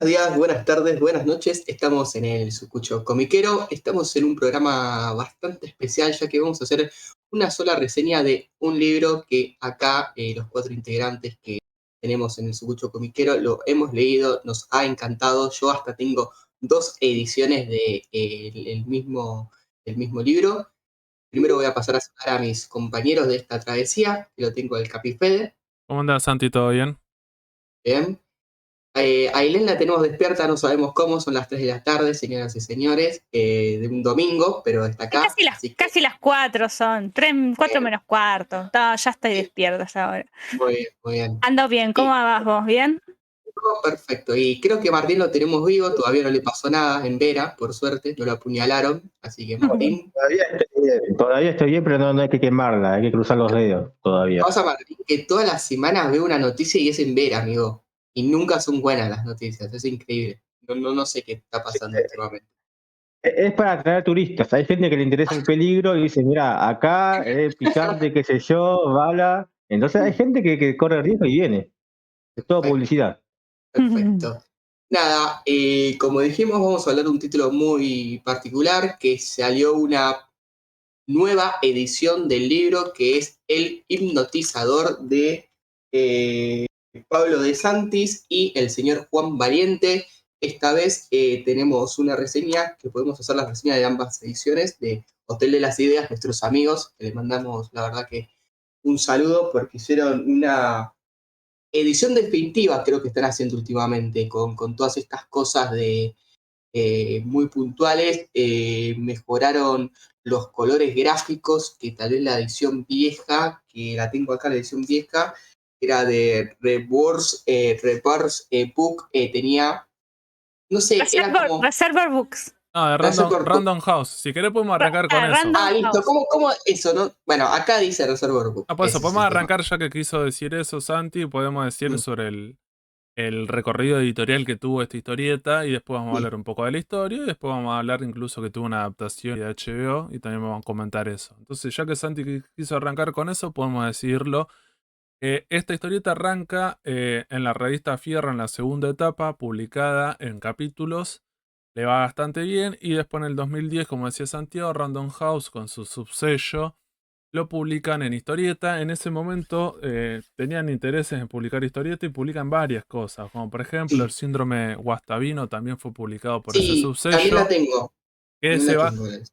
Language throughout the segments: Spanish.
Buenos días, buenas tardes, buenas noches. Estamos en el Sucucho Comiquero. Estamos en un programa bastante especial, ya que vamos a hacer una sola reseña de un libro que acá los cuatro integrantes que tenemos en el Sucucho Comiquero lo hemos leído, nos ha encantado. Yo hasta tengo dos ediciones de el mismo libro. Primero voy a pasar a saludar a mis compañeros de esta travesía, que lo tengo el Capi Fede. ¿Cómo andas, Santi? ¿Todo bien? Bien. A Ailén la tenemos despierta, no sabemos cómo, son las 3 de la tarde, señoras y señores, de un domingo, pero está acá, así que Casi las 4 son, 4 bien, menos cuarto. Ya estoy despierta ahora. muy bien, muy bien. Ando bien, ¿cómo Y vas vos? ¿Bien? todo perfecto, y creo que Martín lo tenemos vivo, todavía no le pasó nada en Vera, por suerte, no lo apuñalaron, así que Martín, Todavía estoy bien, pero no hay que quemarla, hay que cruzar los dedos todavía. pasa Martín que todas las semanas ve una noticia y es en Vera, amigo, y nunca son buenas las noticias, es increíble, no sé qué está pasando últimamente. Es para atraer turistas. Hay gente que le interesa el peligro y dice, mira, acá, picante, qué sé yo, bala. Entonces hay gente que corre riesgo y viene. Es todo publicidad. Perfecto. Nada, como dijimos, vamos a hablar de un título muy particular, que salió una nueva edición del libro, que es El hipnotizador de Pablo de Santis y el señor Juan Valiente. Esta vez tenemos una reseña, que podemos hacer la reseña de ambas ediciones, de Hotel de las Ideas, nuestros amigos, que les mandamos, la verdad que un saludo, porque hicieron una edición definitiva, creo que están haciendo últimamente, con todas estas cosas de muy puntuales. Mejoraron los colores gráficos, que tal vez la edición vieja, que la tengo acá, la edición vieja, era de Reverse Book, tenía, no sé, era como... Reservoir Books. No, de Random House. Si querés podemos arrancar con eso. Listo. ¿Cómo eso, no? Bueno, acá dice Reservoir Book. Por eso, podemos arrancar ya que quiso decir eso, Santi. Podemos decir sobre el recorrido editorial que tuvo esta historieta y después vamos a hablar un poco de la historia y después vamos a hablar incluso que tuvo una adaptación de HBO y también vamos a comentar eso. Entonces, ya que Santi quiso arrancar con eso, podemos decirlo. Esta historieta arranca en la revista Fierro en la segunda etapa, publicada en capítulos. Le va bastante bien y después en el 2010, como decía Santiago, Random House con su subsello lo publican en historieta. En ese momento tenían intereses en publicar historieta y publican varias cosas, como por ejemplo el síndrome Guastavino también fue publicado por ese subsello. También la tengo.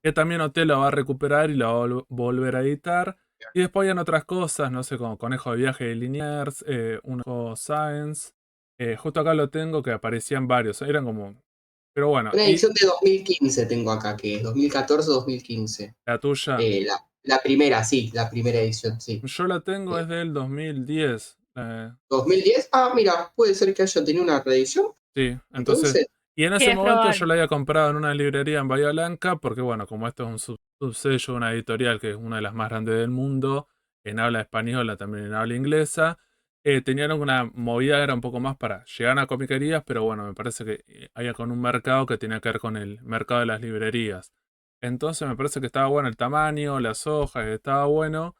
Que también Hotel lo va a recuperar y lo va a volver a editar. Y después hay otras cosas, no sé, como Conejo de Viaje de Liniers, un juego Science. Justo acá lo tengo que aparecían varios, eran como... Pero bueno. Una edición de 2015 tengo acá, que es 2014-2015. ¿La tuya? La primera, sí, la primera edición, sí. Yo la tengo, es del 2010. ¿2010? Mira, puede ser que haya tenido una reedición. Sí, entonces... Y en ese momento yo la había comprado en una librería en Bahía Blanca, porque bueno, como esto es un subsello, una editorial que es una de las más grandes del mundo, en habla española, también en habla inglesa, tenían una movida, era un poco más para llegar a comiquerías, pero bueno, me parece que había con un mercado que tenía que ver con el mercado de las librerías. Entonces me parece que estaba bueno el tamaño, las hojas, estaba bueno.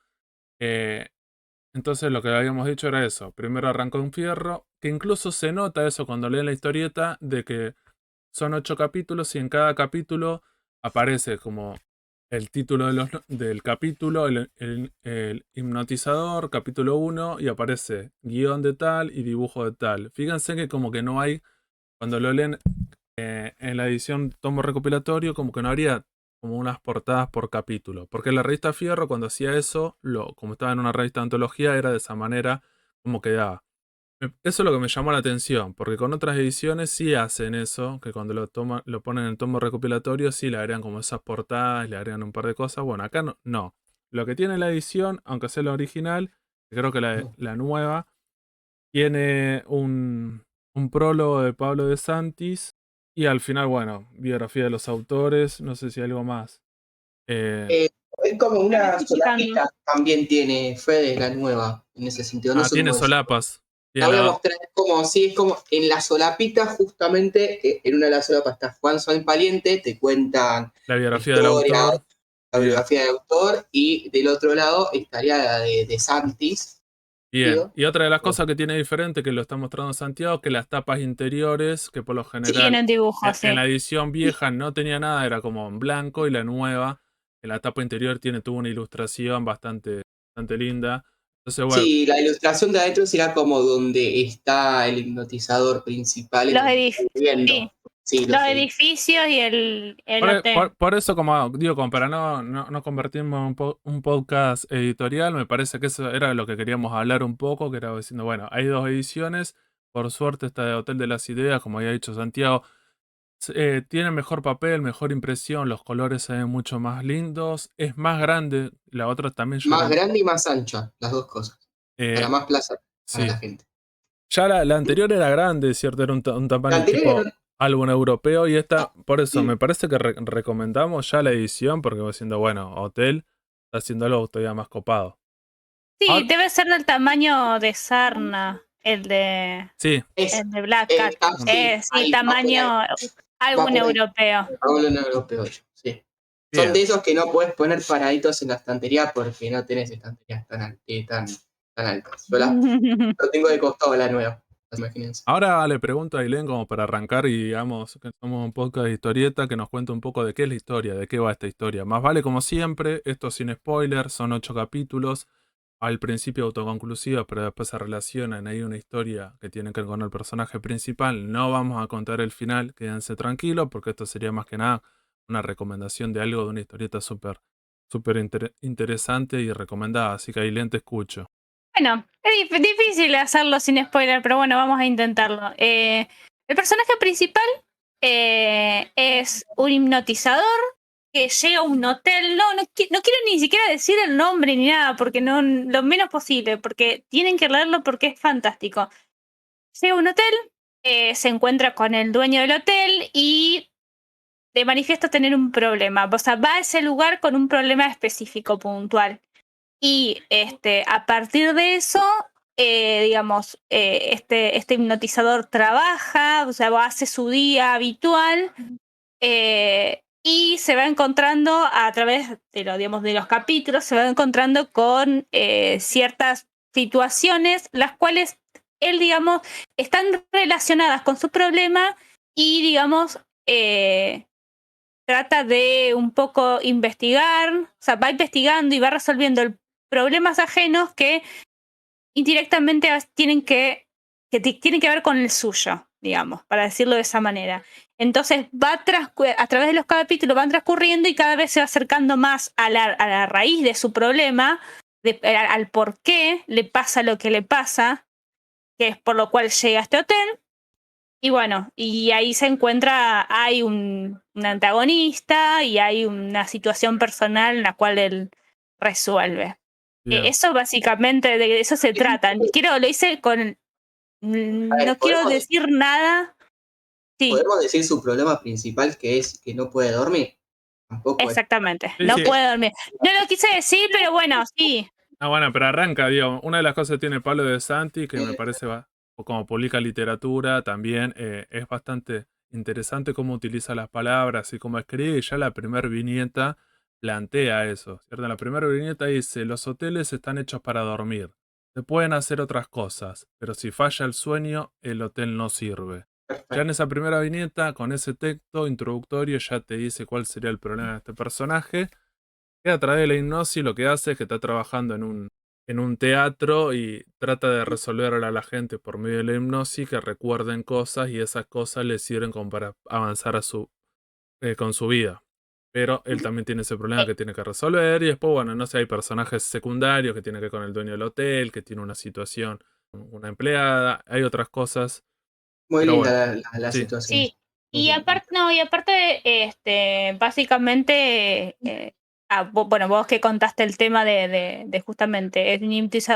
Entonces lo que habíamos dicho era eso. Primero arrancó un Fierro, que incluso se nota eso cuando leen la historieta, de que son 8 capítulos y en cada capítulo aparece como el título del capítulo, el hipnotizador, capítulo 1, y aparece guión de tal y dibujo de tal. Fíjense que como que no hay, cuando lo leen en la edición tomo recopilatorio, como que no habría como unas portadas por capítulo. Porque la revista Fierro cuando hacía eso, como estaba en una revista de antología, era de esa manera como quedaba. Eso es lo que me llamó la atención, porque con otras ediciones sí hacen eso, que cuando lo ponen en tomo recopilatorio sí le agregan como esas portadas, le agregan un par de cosas. Bueno, acá no. Lo que tiene la edición, aunque sea la original, que creo que la nueva, tiene un prólogo de Pablo de Santis y al final, bueno, biografía de los autores, no sé si hay algo más. Es como una solapita también tiene Fede, la nueva, en ese sentido. No sé tiene cómo solapas. La voy a mostrar, es como en la solapita, justamente, en una de las solapas está Juan San Valiente, te cuentan la biografía del autor. La biografía del autor, y del otro lado estaría la de Santis, Bien. digo. Y otra de las cosas que tiene diferente, que lo está mostrando Santiago, que las tapas interiores, que por lo Sí, general tienen dibujos, en la sí. edición vieja no tenía nada, era como en blanco, y la nueva, en la tapa interior tuvo una ilustración bastante linda. Entonces, bueno, Sí, la ilustración de adentro será como donde está el hipnotizador principal en Los donde está viviendo. sí, Sí, los edificios y el hotel. por eso, como digo, como para no convertirme en un podcast editorial, me parece que eso era lo que queríamos hablar un poco, que era diciendo, bueno, hay 2 ediciones, por suerte esta de Hotel de las Ideas, como había dicho Santiago, tiene mejor papel, mejor impresión, los colores se ven mucho más lindos, es más grande, la otra también ya más era... grande y más ancha, las dos cosas. Para eh, más plaza para sí, la gente. ya la anterior era grande, ¿cierto? Era un La tamaño anterior tipo álbum europeo y esta, por eso, me sí, parece que recomendamos ya la edición porque va siendo, bueno, Hotel está haciendo algo todavía más copado. Sí, Ahora, debe ser del tamaño de Sarna, sí, es, el de Black Cat. sí, Sí, ahí tamaño va álbum por ahí, europeo. hablo en europeo yo, sí. Son de bien. esos que no puedes poner paraditos en la estantería porque no tenés estanterías tan altas. Lo tengo de costado la nueva, imagínense. Ahora le pregunto a Ailén como para arrancar y digamos que somos un podcast de historieta que nos cuente un poco de qué es la historia, de qué va esta historia. Más vale como siempre, esto sin spoiler, son 8 capítulos, al principio autoconclusivos, pero después se relacionan, hay una historia que tiene que ver con el personaje principal. No vamos a contar el final, quédense tranquilos, porque esto sería más que nada una recomendación de algo de una historieta súper interesante y recomendada. Así que Ailén, te escucho. Bueno, es difícil hacerlo sin spoiler, pero bueno, vamos a intentarlo. El personaje principal es un hipnotizador que llega a un hotel. No quiero ni siquiera decir el nombre ni nada, porque no, lo menos posible, porque tienen que leerlo porque es fantástico. Llega a un hotel, se encuentra con el dueño del hotel y le manifiesta tener un problema. O sea, va a ese lugar con un problema específico, puntual. Y a partir de eso, digamos, este hipnotizador trabaja, o sea, hace su día habitual y se va encontrando a través digamos, de los capítulos, se va encontrando con ciertas situaciones, las cuales él, digamos, están relacionadas con su problema y, digamos, trata de un poco investigar, o sea, va investigando y va resolviendo problemas ajenos que indirectamente tienen que ver con el suyo, digamos, para decirlo de esa manera. Entonces a través de los capítulos van transcurriendo y cada vez se va acercando más a la raíz de su problema, al por qué le pasa lo que le pasa, que es por lo cual llega a este hotel. Y bueno, y ahí se encuentra, hay un antagonista y hay una situación personal en la cual él resuelve. Bien. Eso básicamente, de eso se trata. Lo hice con... A ver, No quiero decir nada. Sí, ¿podemos decir su problema principal que es que no puede dormir? Tampoco es. exactamente. Sí, No sí. puedo dormir. No lo quise decir, pero bueno, sí. Ah, bueno, pero arranca, digo, una de las cosas que tiene Pablo de Santi, que me parece o como publica literatura, también es bastante interesante cómo utiliza las palabras y cómo escribe, y ya la primera viñeta plantea eso, ¿cierto? En la primera viñeta dice, los hoteles están hechos para dormir, se pueden hacer otras cosas, pero si falla el sueño, el hotel no sirve. Ya en esa primera viñeta, con ese texto introductorio, ya te dice cuál sería el problema de este personaje. Que a través de la hipnosis lo que hace es que está trabajando en un teatro y trata de resolverle a la gente por medio de la hipnosis que recuerden cosas y esas cosas le sirven como para avanzar con su vida. Pero él también tiene ese problema que tiene que resolver y después, bueno, no sé, hay personajes secundarios que tienen que ver con el dueño del hotel, que tiene una situación, una empleada, hay otras cosas, Muy pero bueno, linda la sí, situación. Sí. Y aparte, no, y aparte, básicamente, bueno, vos que contaste el tema de justamente, es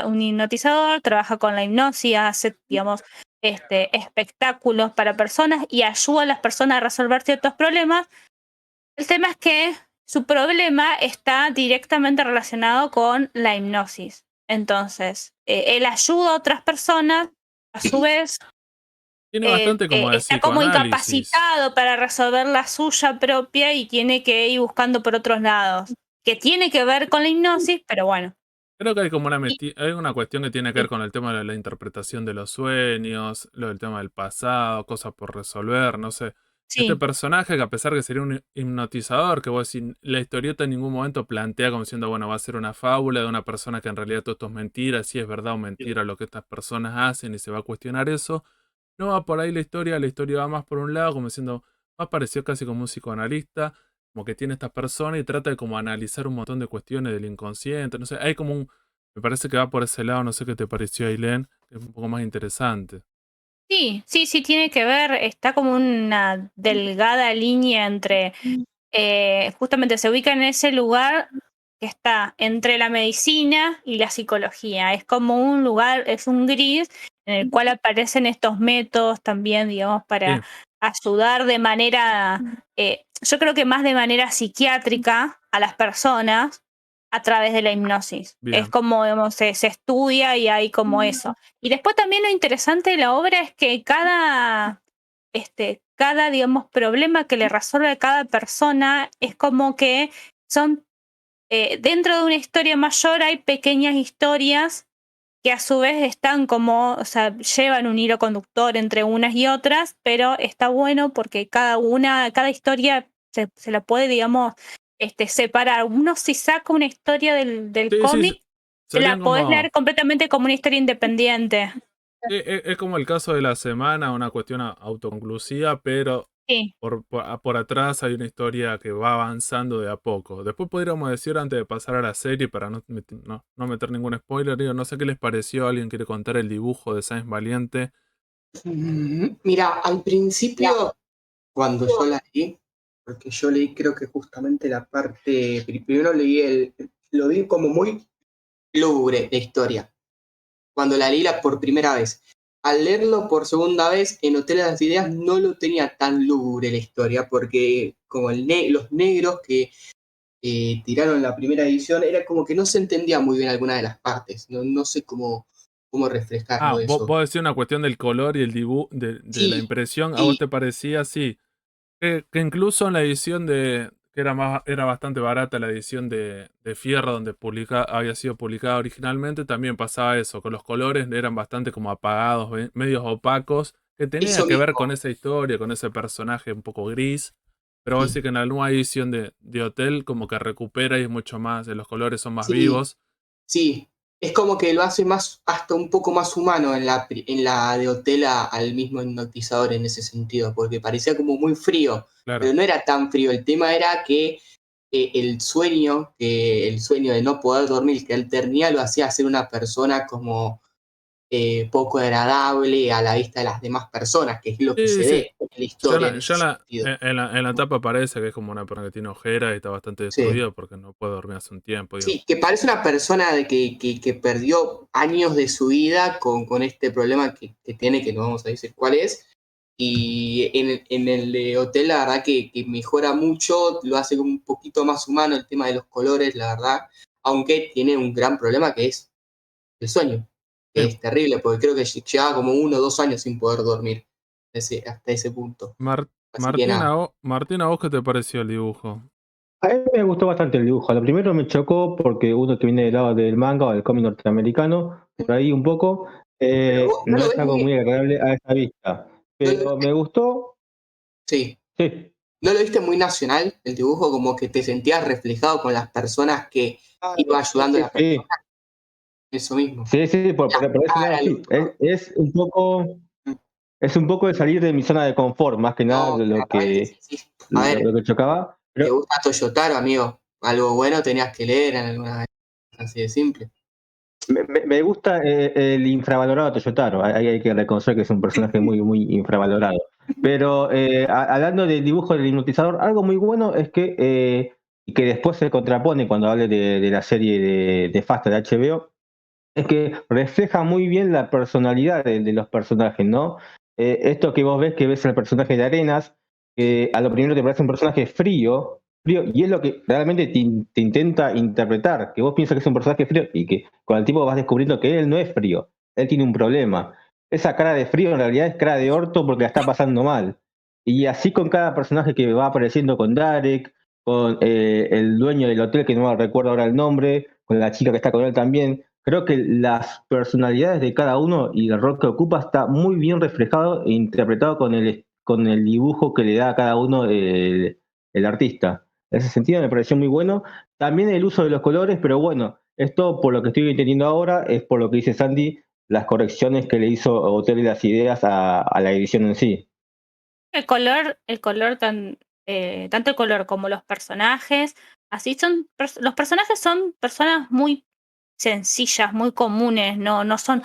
un hipnotizador, trabaja con la hipnosis, hace, digamos, espectáculos para personas y ayuda a las personas a resolver ciertos problemas. El tema es que su problema está directamente relacionado con la hipnosis. Entonces, él ayuda a otras personas, a su vez, tiene bastante como de está como psicoanálisis. incapacitado para resolver la suya propia y tiene que ir buscando por otros lados, que tiene que ver con la hipnosis, pero bueno. Creo que hay como hay una cuestión que tiene que ver con el tema de la interpretación de los sueños, lo del tema del pasado, cosas por resolver, no sé. Este Sí, personaje que a pesar que sería un hipnotizador, que vos decís, la historieta en ningún momento plantea como diciendo, bueno, va a ser una fábula de una persona que en realidad todo esto es mentira, si es verdad o mentira lo que estas personas hacen y se va a cuestionar eso. No va por ahí la historia va más por un lado, como diciendo, más parecido casi como un psicoanalista, como que tiene estas personas y trata de como analizar un montón de cuestiones del inconsciente, no sé, hay como me parece que va por ese lado, no sé qué te pareció, Ailén, que es un poco más interesante. sí, sí, sí, tiene que ver, está como una delgada línea entre, justamente se ubica en ese lugar que está entre la medicina y la psicología. Es como un lugar, es un gris en el cual aparecen estos métodos también, digamos, para Sí, ayudar de manera, yo creo que más de manera psiquiátrica a las personas a través de la hipnosis. Es bien. como, digamos, se estudia y hay como eso. Y después también lo interesante de la obra es que cada, digamos, problema que le resuelve a cada persona es como que son, dentro de una historia mayor hay pequeñas historias que a su vez están como, o sea, llevan un hilo conductor entre unas y otras, pero está bueno porque cada historia se la puede, digamos, separar. Uno si saca una historia del Sí, sí, cómic, serían la podés como... leer completamente como una historia independiente. Es como el caso de la semana, una cuestión autoconclusiva, pero Sí. por atrás hay una historia que va avanzando de a poco. Después podríamos decir, antes de pasar a la serie, para no meter ningún spoiler, digo, no sé qué les pareció, alguien quiere contar el dibujo de Sáenz Valiente. Mira, al principio, cuando yo la leí, porque yo leí creo que justamente la parte, primero lo vi como muy lúgubre la historia, cuando la leí por primera vez. Al leerlo por segunda vez en Hotel de las Ideas no lo tenía tan lúgubre la historia, porque como los negros que tiraron la primera edición, era como que no se entendía muy bien alguna de las partes, no sé cómo Ah, reflejarlo eso. vos decís una cuestión del color y el dibujo, de la Sí, impresión, ¿a vos sí, te parecía así? Que incluso en la edición que era bastante barata la edición de Fierro, donde había sido publicada originalmente, también pasaba eso, con los colores eran bastante como apagados, medios opacos, que tenía eso que ver mismo, con esa historia, con ese personaje un poco gris. Pero voy a sí, decir que en la nueva edición de Hotel como que recupera y es mucho más, los colores son más sí, vivos. sí. Es como que lo hace más, hasta un poco más humano en la de Hotel al mismo hipnotizador en ese sentido, porque parecía como muy frío, Claro. pero no era tan frío. El tema era que el sueño de no poder dormir que él tenía lo hacía ser una persona como poco agradable a la vista de las demás personas, que es lo que Sí, se sí. ve en la historia en ese sentido. En la tapa parece que es como una persona que tiene ojera y está bastante Sí. destruida porque no puede dormir hace un tiempo, digo. Sí, que parece una persona que perdió años de su vida con este problema que tiene, que no vamos a decir cuál es. Y en el de Hotel, la verdad que mejora mucho, lo hace como un poquito más humano el tema de los colores, la verdad. Aunque tiene un gran problema que es el sueño, que Sí. es terrible, porque creo que llevaba como 1 o 2 años sin poder dormir hasta ese punto. Así que nada. Martina, ¿vos qué te pareció el dibujo? A mí me gustó bastante el dibujo. Lo primero me chocó porque uno que viene del lado del manga o del cómic norteamericano, por ahí un poco, Pero vos no no lo es ves algo muy. muy agradable a esta vista. No lo Pero viste- me gustó, sí. sí. ¿No lo viste muy nacional el dibujo? Como que te sentías reflejado con las personas que Ah, iba ayudando a las personas. sí, Eso mismo. sí, sí, por ese lado Cara, sí. loco. Es un poco de salir de mi zona de confort, más que nada No, de la verdad que sí, sí. A ver, lo que chocaba. ¿te Pero gusta Toyotaro, amigo? Algo bueno tenías que leer en alguna vez. Así de simple. me gusta el infravalorado Toyotaro. Hay que reconocer que es un personaje muy, muy infravalorado. Pero hablando del dibujo del hipnotizador, algo muy bueno es que después se contrapone cuando hable de la serie de Fast de HBO, es que refleja muy bien la personalidad de los personajes, ¿no? Esto que vos ves, que ves el personaje de Arenas, Sí, que a lo primero te parece un personaje frío, y es lo que realmente te intenta interpretar, que vos piensas que es un personaje frío y que con el tiempo vas descubriendo que él no es frío, él tiene un problema. Esa cara de frío en realidad es cara de orto porque la está pasando mal. Y así con cada personaje que va apareciendo con Darek, con el dueño del hotel, que no recuerdo ahora el nombre, con la chica que está con él también. Creo que las personalidades de cada uno y el rol que ocupa está muy bien reflejado e interpretado con el dibujo que le da a cada uno el artista. En ese sentido me pareció muy bueno. También el uso de los colores, pero bueno, esto por lo que estoy entendiendo ahora es por lo que dice Sandy, las correcciones que le hizo Hotel y las ideas a la edición en sí. El color tanto el color como los personajes, así los personajes son personas muy sencillas, muy comunes, no son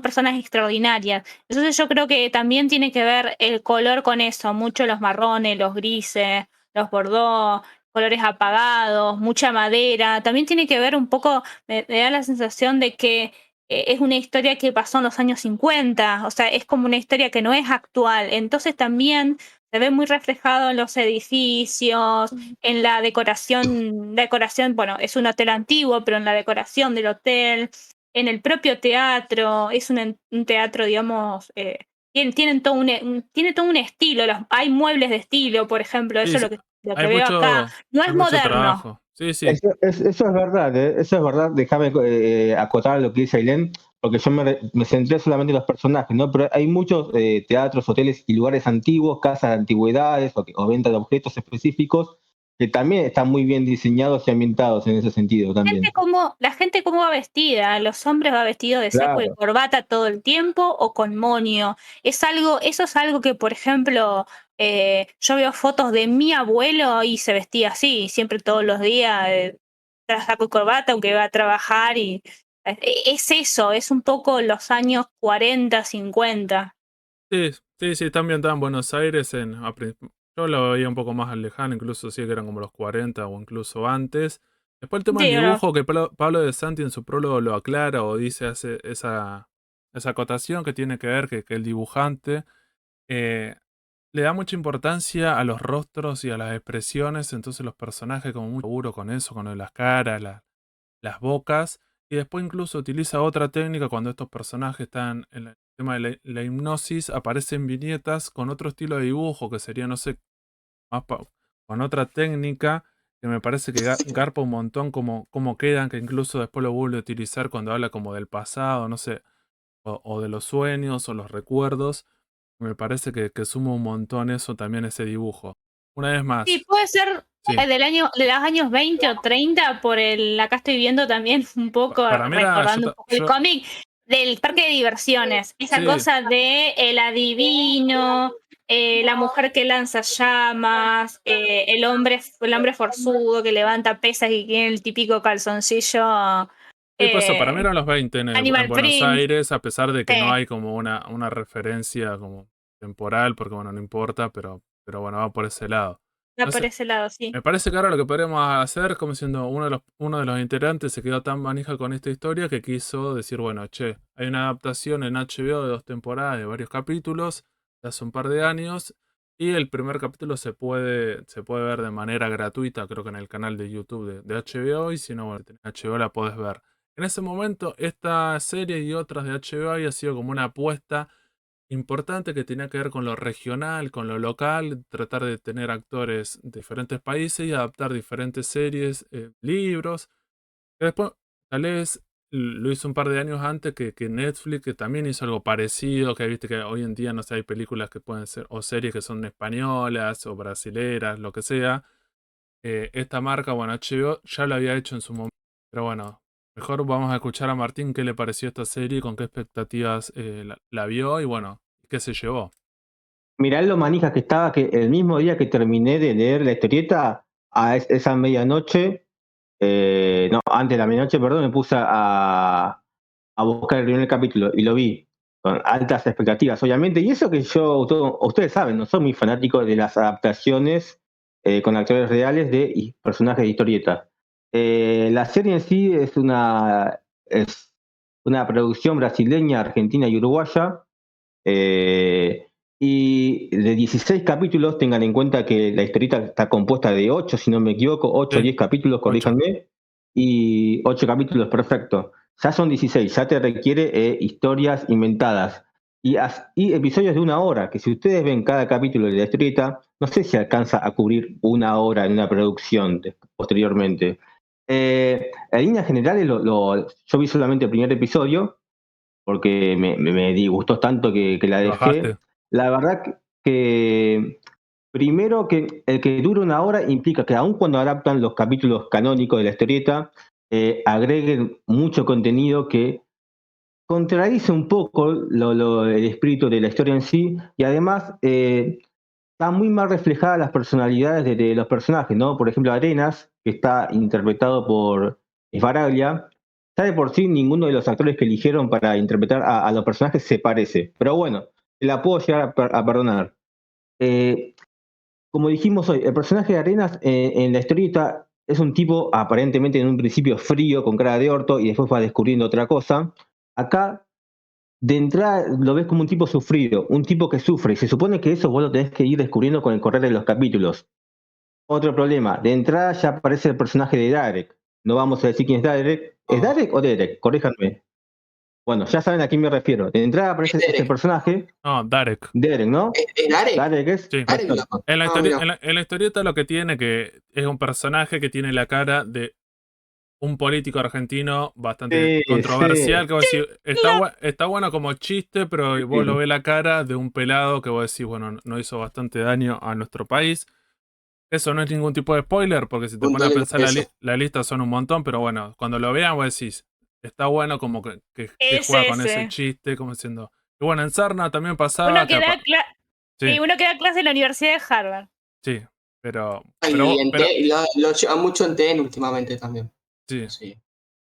personas extraordinarias. Entonces yo creo que también tiene que ver el color con eso, mucho los marrones, los grises, los bordeaux, colores apagados, mucha madera. También tiene que ver un poco, me da la sensación de que es una historia que pasó en los años 50, o sea, es como una historia que no es actual. Entonces también se ve muy reflejado en los edificios, en la decoración, bueno, es un hotel antiguo, pero en la decoración del hotel, en el propio teatro, es un teatro, digamos, tiene todo un estilo, hay muebles de estilo, por ejemplo, eso es lo que Hay veo acá. No hay es mucho moderno. trabajo. Sí. Eso es verdad, eso es verdad. Déjame acotar lo que dice Ailén, porque yo me centré solamente en los personajes, ¿no? Pero hay muchos teatros, hoteles y lugares antiguos, casas de antigüedades o venta de objetos específicos que también están muy bien diseñados y ambientados en ese sentido también. La gente cómo va vestida, los hombres va vestido de saco y Claro. corbata todo el tiempo o con moño. Eso es algo que, por ejemplo, yo veo fotos de mi abuelo y se vestía así, siempre todos los días, saco y corbata, aunque va a trabajar y es eso, es un poco los años 40, 50. Sí, está ambientada en Buenos Aires. Yo lo veía un poco más lejano, incluso sí que eran como los 40 o incluso antes. Después el tema del Sí, dibujo, que Pablo de Santi en su prólogo lo aclara o hace esa acotación que tiene que ver que el dibujante le da mucha importancia a los rostros y a las expresiones, entonces los personajes como muy seguro con eso, con lo de las caras, las bocas, y después incluso utiliza otra técnica cuando estos personajes están en el tema de la hipnosis, aparecen viñetas con otro estilo de dibujo que sería, no sé, con otra técnica que me parece que garpa un montón como quedan, que incluso después lo vuelve a utilizar cuando habla como del pasado, no sé, o de los sueños o los recuerdos. Me parece que suma un montón eso también, ese dibujo. Una vez más. Sí, puede ser Sí. de los años 20 o 30, acá estoy viendo también un poco, Para mí era- recordando yo un poco el cómic del parque de diversiones, esa Sí. cosa de el adivino, la mujer que lanza llamas, el hombre forzudo que levanta pesas y tiene el típico calzoncillo. Sí, pues eso, para mí eran los 20 en Animal Buenos Print. Aires, a pesar de que Sí. no hay como una referencia como temporal, porque bueno, no importa, pero bueno, va por ese lado. Va Entonces, por ese lado, sí. me parece que ahora lo que podríamos hacer, como siendo uno de los integrantes se quedó tan manija con esta historia que quiso decir, bueno, che, hay una adaptación en HBO de 2 temporadas, de varios capítulos, de hace un par de años, y el primer capítulo se puede ver de manera gratuita, creo que en el canal de YouTube de HBO, y si no, bueno, tenés HBO la podés ver. En ese momento, esta serie y otras de HBO había sido como una apuesta importante que tenía que ver con lo regional, con lo local, tratar de tener actores de diferentes países y adaptar diferentes series, libros. Que después, tal vez lo hizo un par de años antes que Netflix, que también hizo algo parecido, que viste que hoy en día, no sé, hay películas que pueden ser, o series que son españolas o brasileras, lo que sea. Esta marca, bueno, HBO ya lo había hecho en su momento, pero bueno, mejor vamos a escuchar a Martín qué le pareció esta serie, con qué expectativas la vio y bueno, qué se llevó. Mirá lo manija que estaba, que el mismo día que terminé de leer la historieta, a esa medianoche, no, antes de la medianoche, perdón, me puse a buscar el primer capítulo y lo vi con altas expectativas, obviamente. Y eso que ustedes saben, no soy muy fanático de las adaptaciones con actores reales de personajes de historieta. La serie en sí es una producción brasileña, argentina y uruguaya. Y de 16 capítulos, tengan en cuenta que la historieta está compuesta de 8, si no me equivoco, 8 o Sí, 10 capítulos, corríjanme, y 8 capítulos, perfecto. Ya son 16, ya te requiere historias inventadas. Y episodios de 1 hora, que si ustedes ven cada capítulo de la historieta, no sé si alcanza a cubrir 1 hora en una producción posteriormente. En líneas generales, yo vi solamente el primer episodio, porque me disgustó tanto que la ¿Lo dejé. bajaste? La verdad que primero que el que dura una hora implica que aun cuando adaptan los capítulos canónicos de la historieta, agreguen mucho contenido que contradice un poco el espíritu de la historia en sí, y además está muy mal reflejadas las personalidades de los personajes, ¿no? Por ejemplo, Arenas, que está interpretado por Sbaraglia, ya de por sí ninguno de los actores que eligieron para interpretar a los personajes se parece. Pero bueno, la puedo llegar a perdonar. Eh, Como dijimos hoy, el personaje de Arenas en la historieta es un tipo aparentemente en un principio frío, con cara de orto, y después va descubriendo otra cosa. Acá, de entrada, lo ves como un tipo sufrido, un tipo que sufre, y se supone que eso vos lo tenés que ir descubriendo con el correr de los capítulos. Otro problema, de entrada ya aparece el personaje de Derek. No vamos a decir quién es Derek. ¿Es Derek o Derek? Corríjanme. Bueno, ya saben a quién me refiero. De entrada aparece este personaje, No, Derek. Derek, ¿no? ¿Es Darek? Derek es. Sí. Darek lo- En la, mira. en la historieta lo que tiene que es un personaje que tiene la cara de un político argentino bastante Sí, controversial, sí. que vos decís, está bueno como chiste, pero vos lo ves la cara de un pelado que vos decís, bueno, no hizo bastante daño a nuestro país. Eso no es ningún tipo de spoiler, porque si te pones a Puntale pensar eso. la lista son un montón, pero bueno, cuando lo vean vos decís, está bueno como que juega con ese Ese. chiste, como diciendo. Y bueno, en Sarna también pasaba Uno que que da sí, uno que da clase en la Universidad de Harvard. sí, pero Y lo lleva mucho en TN últimamente también. sí. Sí.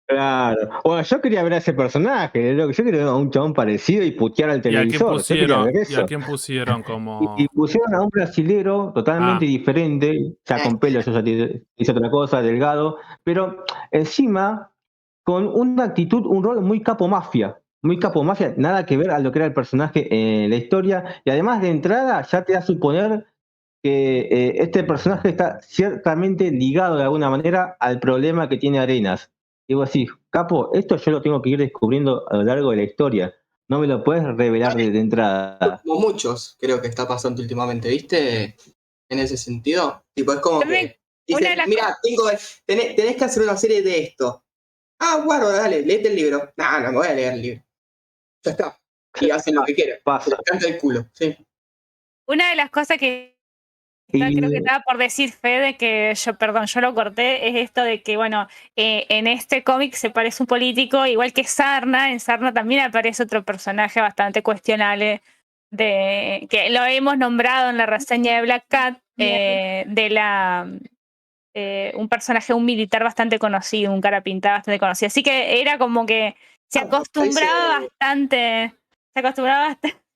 Claro. Bueno, yo quería ver a ese personaje, yo quería ver a un chabón parecido y putear al ¿Y a quién televisor. Yo quería pusieron? ver ¿Y a eso. quién pusieron como? Y pusieron a un brasilero totalmente Ah, diferente, ya con pelo, yo ya hice otra cosa, delgado, pero encima con una actitud, un rol muy capo mafia, nada que ver a lo que era el personaje en la historia, y además de entrada ya te da a suponer que este personaje está ciertamente ligado de alguna manera al problema que tiene Arenas. Y vos decís, capo, esto yo lo tengo que ir descubriendo a lo largo de la historia, no me lo puedes revelar de entrada. Como muchos creo que está pasando últimamente, ¿viste? En ese sentido. Tipo, es como También, que una de dicen, las mira, tenés que hacer una serie de esto. Ah, bueno, dale, léete el libro. No, no me voy a leer el libro. Ya está. Y hacen lo que quieran. Se Pasa. les canta el culo, sí. Una de las cosas que Y creo que estaba por decir Fede, que yo lo corté, es esto de que, bueno, en este cómic se parece un político, igual que Sarna. En Sarna también aparece otro personaje bastante cuestionable, que lo hemos nombrado en la reseña de Black Cat, un personaje, un militar bastante conocido, un cara pintada bastante conocido. Así que era como que se acostumbraba bastante, se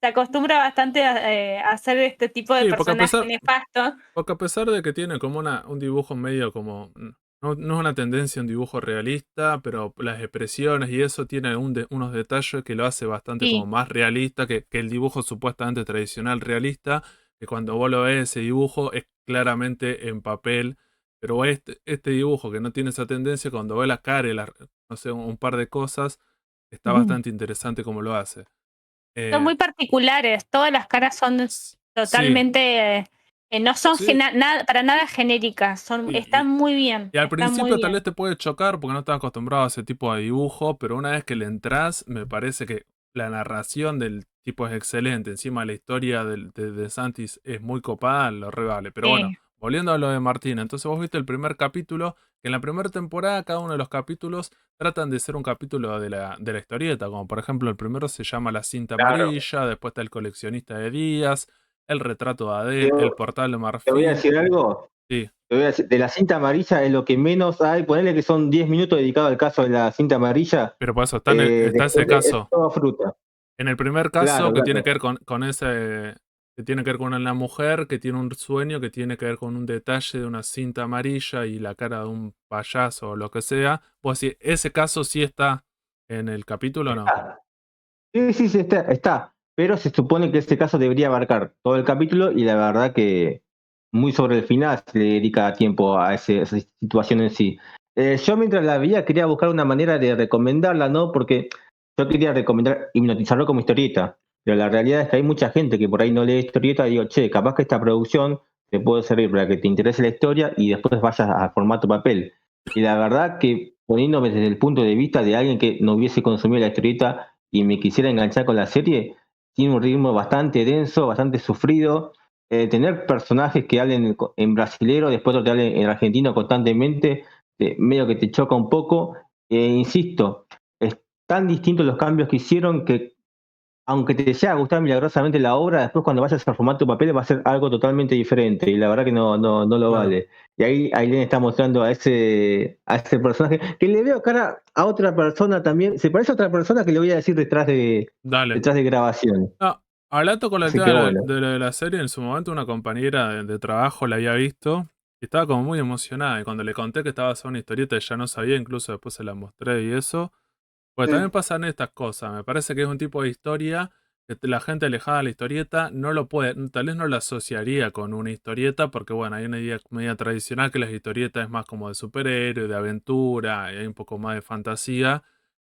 acostumbra bastante a hacer este tipo de sí, porque personajes nefastos. a pesar de que tiene como un dibujo medio como. No es una tendencia un dibujo realista, pero las expresiones y eso tiene unos detalles que lo hace bastante como Sí. más realista que el dibujo supuestamente tradicional realista, que cuando vos lo ves ese dibujo es claramente en papel, pero este dibujo que no tiene esa tendencia, cuando ves la cara y no sé, un par de cosas, está bastante interesante como lo hace. Son muy particulares, todas las caras son Sí, totalmente, no son sí. para nada genéricas, Sí, están muy bien. y al Están muy principio tal bien. vez te puede chocar porque no estás acostumbrado a ese tipo de dibujo, pero una vez que le entras, me parece que la narración del tipo es excelente. Encima la historia de Santis es muy copada, lo revale. Pero bueno, Sí. volviendo a lo de Martina, entonces vos viste el primer capítulo, que en la primera temporada cada uno de los capítulos tratan de ser un capítulo de la historieta, como por ejemplo el primero se llama La cinta amarilla, después está El coleccionista de días, El retrato de Adele, El portal de te voy a marfil. decir algo. Sí. De la cinta amarilla es lo que menos hay. Ponerle que son 10 minutos dedicados al caso de la cinta amarilla. Pero por eso está ese Es caso. toda fruta. En el primer caso, Claro, que tiene claro. que ver con ese. Que tiene que ver con la mujer, que tiene un sueño, que tiene que ver con un detalle de una cinta amarilla y la cara de un payaso o lo que sea. Vos decís, ¿ese caso sí está en el capítulo o no? Sí, está. Pero se supone que este caso debería abarcar todo el capítulo y la verdad que muy sobre el final se le dedica tiempo a esa situación en sí. Yo mientras la veía quería buscar una manera de recomendarla, ¿no? Porque yo quería recomendar hipnotizarlo como historieta, pero la realidad es que hay mucha gente que por ahí no lee historieta y digo, che, capaz que esta producción te puede servir para que te interese la historia y después vayas a formato papel. Y la verdad que poniéndome desde el punto de vista de alguien que no hubiese consumido la historieta y me quisiera enganchar con la serie, tiene un ritmo bastante denso, bastante sufrido. Tener personajes que hablen en brasilero, después otros que hablen en argentino constantemente, medio que te choca un poco. Insisto, es tan distintos los cambios que hicieron que aunque te llegue a gustar milagrosamente la obra, después cuando vayas a formar tu papel va a ser algo totalmente diferente y la verdad que no lo Claro. vale. Y ahí Aileen está mostrando a ese personaje que le veo cara a otra persona también. Se parece a otra persona que le voy a decir Dale. detrás de grabación. No, hablando con el Así tema que bueno. de la serie, en su momento una compañera de trabajo la había visto y estaba como muy emocionada. Y cuando le conté que estaba basada en una historieta, ella no sabía, incluso después se la mostré y eso. Pues también pasan estas cosas. Me parece que es un tipo de historia que la gente alejada de la historieta no lo puede, tal vez no la asociaría con una historieta, porque bueno, hay una idea media tradicional que las historietas es más como de superhéroe, de aventura, y hay un poco más de fantasía.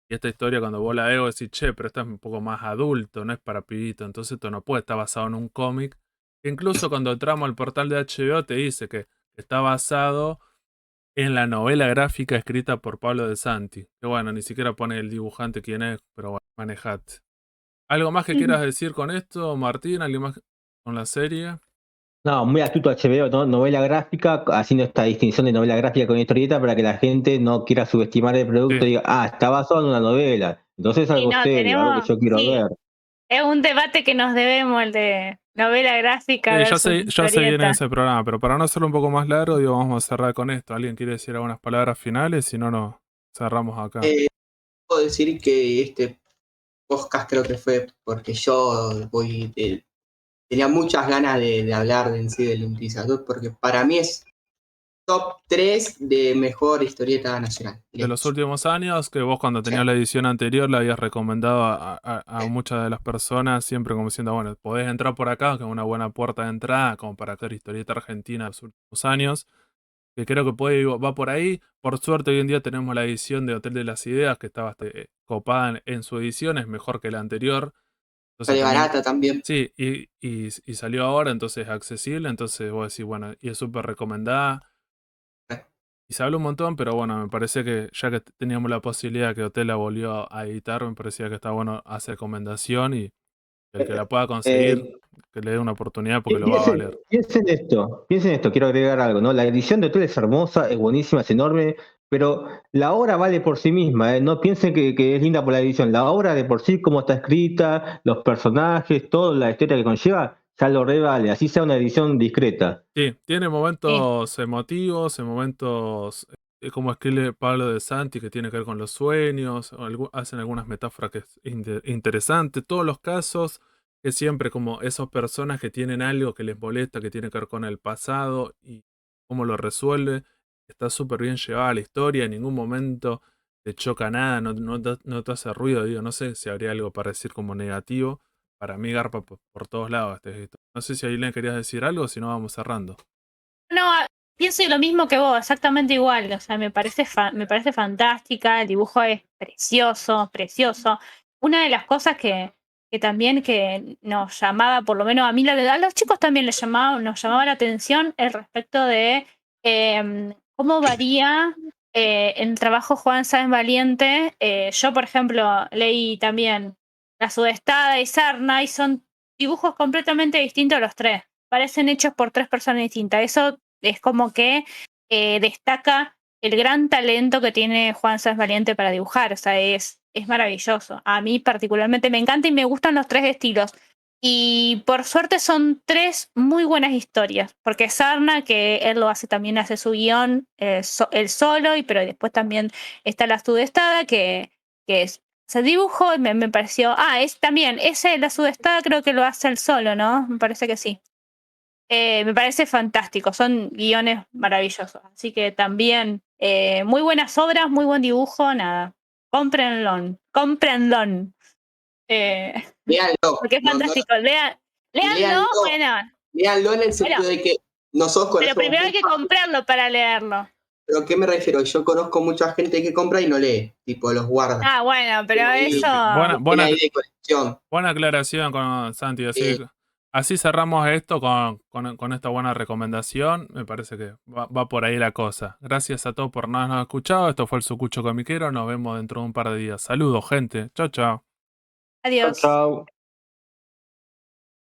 Y esta historia cuando vos la veo decís, che, pero esto es un poco más adulto, no es para pibito, entonces esto no puede estar basado en un cómic. Incluso cuando entramos al portal de HBO te dice que está basado en la novela gráfica escrita por Pablo de Santi. Que bueno, ni siquiera pone el dibujante quién es, pero bueno, manejate. ¿Algo más que quieras decir con esto, Martín? ¿Algo más con la serie? No, muy astuto HBO, ¿no? Novela gráfica, haciendo esta distinción de novela gráfica con historieta para que la gente no quiera subestimar el producto y Sí. diga, está basado en una novela. Entonces es Y algo no, serio, algo que tenemos, yo quiero sí, ver. es un debate que nos debemos, el de novela gráfica Sí, versus ya se viene historieta. ese programa, pero para no hacerlo un poco más largo, digo, vamos a cerrar con esto. ¿Alguien quiere decir algunas palabras finales? Si no, nos cerramos acá. Puedo decir que este podcast creo que fue porque yo tenía muchas ganas de hablar en sí del utilizador, porque para mí es top 3 de mejor historieta nacional. De los últimos años, que vos cuando tenías la edición anterior le habías recomendado a muchas de las personas, siempre como diciendo, bueno, podés entrar por acá, que es una buena puerta de entrada, como para hacer historieta argentina de los últimos años, que creo que va por ahí. Por suerte hoy en día tenemos la edición de Hotel de las Ideas, que está bastante copada en su edición, es mejor que la anterior. Entonces Sale también, barata también. sí, y salió ahora, entonces es accesible, entonces vos decís, bueno, y es súper recomendada. Y se habla un montón, pero bueno, me parece que ya que teníamos la posibilidad que Hotel la volvió a editar, me parecía que está bueno hacer recomendación y el que la pueda conseguir, Eh, que le dé una oportunidad porque lo va a valer. Piensen esto, quiero agregar algo, ¿no? La edición de Hotel es hermosa, es buenísima, es enorme, pero la obra vale por sí misma, ¿eh? No piensen que es linda por la edición, la obra de por sí, cómo está escrita, los personajes, toda la historia que conlleva, ya lo revale, así sea una edición discreta. Sí, tiene Sí. momentos emotivos, en momentos como escribe Pablo de Santi, que tiene que ver con los sueños, hacen algunas metáforas que es interesante. Todos los casos que siempre como esas personas que tienen algo que les molesta, que tiene que ver con el pasado y cómo lo resuelve, está súper bien llevada la historia, en ningún momento te choca nada, no te hace ruido, digo, no sé si habría algo para decir como negativo. Para mí garpa por todos lados esto. No sé si Ailén querías decir algo, si no vamos cerrando. No, pienso lo mismo que vos, exactamente igual. O sea, me parece fantástica, el dibujo es precioso, precioso. Una de las cosas que también que nos llamaba, por lo menos a mí, a los chicos también nos llamaba la atención el respecto de cómo varía el trabajo Juan Sáenz Valiente. Yo, por ejemplo, leí también La Sudestada y Sarna y son dibujos completamente distintos los tres. Parecen hechos por tres personas distintas. Eso es como que destaca el gran talento que tiene Juan Sáenz Valiente para dibujar. O sea, es maravilloso. A mí particularmente me encanta y me gustan los tres estilos. Y por suerte son tres muy buenas historias. Porque Sarna, que él lo hace también, hace su guión él solo, pero después también está La Sudestada, que es se dibujó y me pareció. Es también, La Sudestada creo que lo hace él solo, ¿no? Me parece que sí. Me parece fantástico, son guiones maravillosos. Así que también muy buenas obras, muy buen dibujo, nada. Cómprenlo, cómprenlo. Léanlo. Porque es fantástico. Léanlo, Léanlo, bueno. léanlo en el sentido Bueno, de que nosotros pero conocemos primero hay que mucha gente. comprarlo para leerlo. ¿Pero a qué me refiero? Yo conozco mucha gente que compra y no lee, tipo los guarda. Bueno, pero Y eso. Buena, tiene ahí de colección. buena aclaración con Santi. Así Así cerramos esto con esta buena recomendación. Me parece que va por ahí la cosa. Gracias a todos por no habernos escuchado. Esto fue el Sucucho Comiquero. Nos vemos dentro de un par de días. Saludos, gente. Chao, chao. Adiós. Chao.